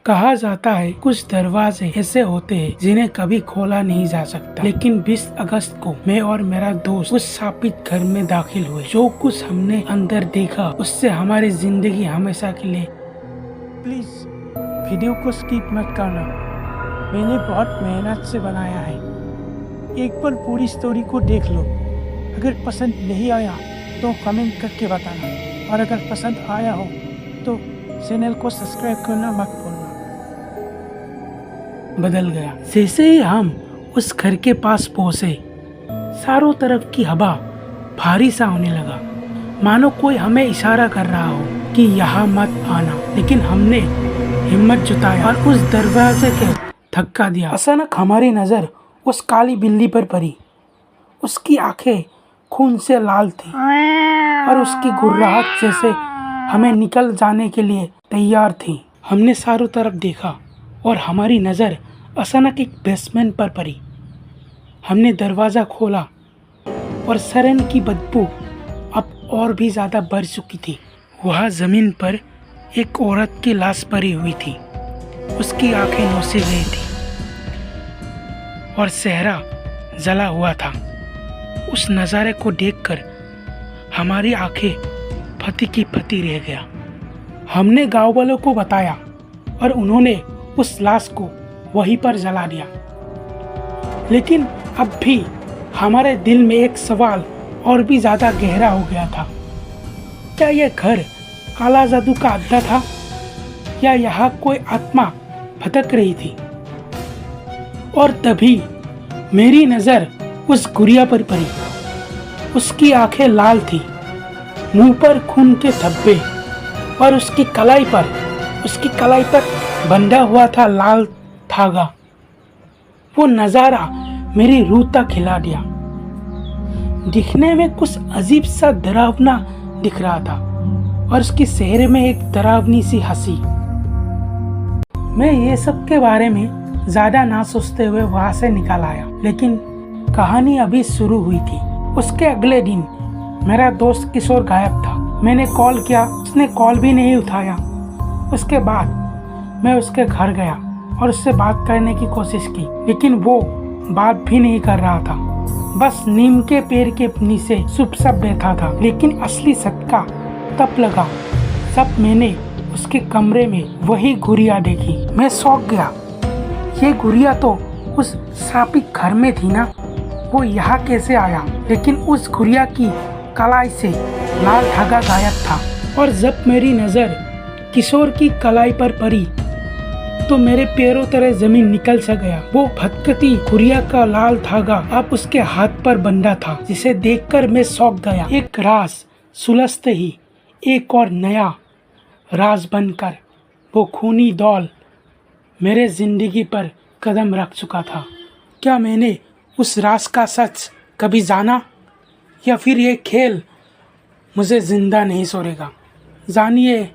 कहा जाता है कुछ दरवाजे ऐसे होते हैं जिन्हें कभी खोला नहीं जा सकता, लेकिन 20 अगस्त को मैं और मेरा दोस्त उस शापित घर में दाखिल हुए। जो कुछ हमने अंदर देखा उससे हमारी जिंदगी हमेशा के लिए। प्लीज वीडियो को स्किप मत करना, मैंने बहुत मेहनत से बनाया है। एक बार पूरी स्टोरी को देख लो। अगर पसंद नहीं आया तो कमेंट करके बताना, और अगर पसंद आया हो तो चैनल को सब्सक्राइब करना मत भूलना। बदल गया। जैसे ही हम उस घर के पास पहुंचे, चारों तरफ की हवा भारी सा होने लगा, मानो कोई हमें इशारा कर रहा हो कि यहाँ मत आना। लेकिन हमने हिम्मत जुटाया और उस दरवाजे के धक्का दिया। अचानक हमारी नजर उस काली बिल्ली पर पड़ी। उसकी आंखें खून से लाल थी और उसकी गुर्राहट जैसे हमें निकल जाने के लिए तैयार थी। हमने चारों तरफ देखा और हमारी नज़र अचानक एक बेसमेंट पर पड़ी। हमने दरवाज़ा खोला और सरन की बदबू अब और भी ज़्यादा बढ़ चुकी थी। वहाँ ज़मीन पर एक औरत की लाश पड़ी हुई थी। उसकी आंखें नौसी गई थी और चेहरा जला हुआ था। उस नज़ारे को देखकर हमारी आंखें फटी की फटी रह गया। हमने गांव वालों को बताया और उन्होंने उस लाश को वहीं पर जला दिया। लेकिन अब भी हमारे दिल में एक सवाल और भी ज़्यादा गहरा हो गया था। क्या यह घर काला जादू का अड्डा था या यहाँ कोई आत्मा भटक रही थी? और तभी मेरी नज़र उस गुड़िया पर पड़ी। उसकी आंखें लाल थी, मुंह पर खून के धब्बे और उसकी कलाई पर बंधा हुआ था लाल धागा। वो नज़ारा मेरी रूह तक हिला दिया। दिखने में कुछ अजीब सा डरावना दिख रहा था और उसके चेहरे में एक डरावनी सी हंसी। मैं ये सब के बारे में ज्यादा ना सोचते हुए वहां से निकल आया। लेकिन कहानी अभी शुरू हुई थी। उसके अगले दिन मेरा दोस्त किशोर गायब था। मैंने कॉल किया, उसने कॉल भी नहीं उठाया। उसके बाद मैं उसके घर गया और उससे बात करने की कोशिश की, लेकिन वो बात भी नहीं कर रहा था। बस नीम के पेड़ के नीचे चुपचाप बैठा था। लेकिन असली झटका तब लगा जब मैंने उसके कमरे में वही गुड़िया देखी। मैं चौंक गया। ये गुड़िया तो उस शापित घर में थी ना, वो यहाँ कैसे आया? लेकिन उस गुड़िया की कलाई से लाल धागा गायब था। और जब मेरी नज़र किशोर की कलाई पर पड़ी तो मेरे पैरों तरह जमीन निकल सा गया। वो भटकती गुड़िया का लाल धागा अब उसके हाथ पर बंधा था, जिसे देखकर मैं चौंक गया। एक राज सुलझते ही एक और नया राज बनकर वो खूनी डॉल मेरे जिंदगी पर कदम रख चुका था। क्या मैंने उस राज का सच कभी जाना, या फिर ये खेल मुझे जिंदा नहीं छोड़ेगा? जानिए।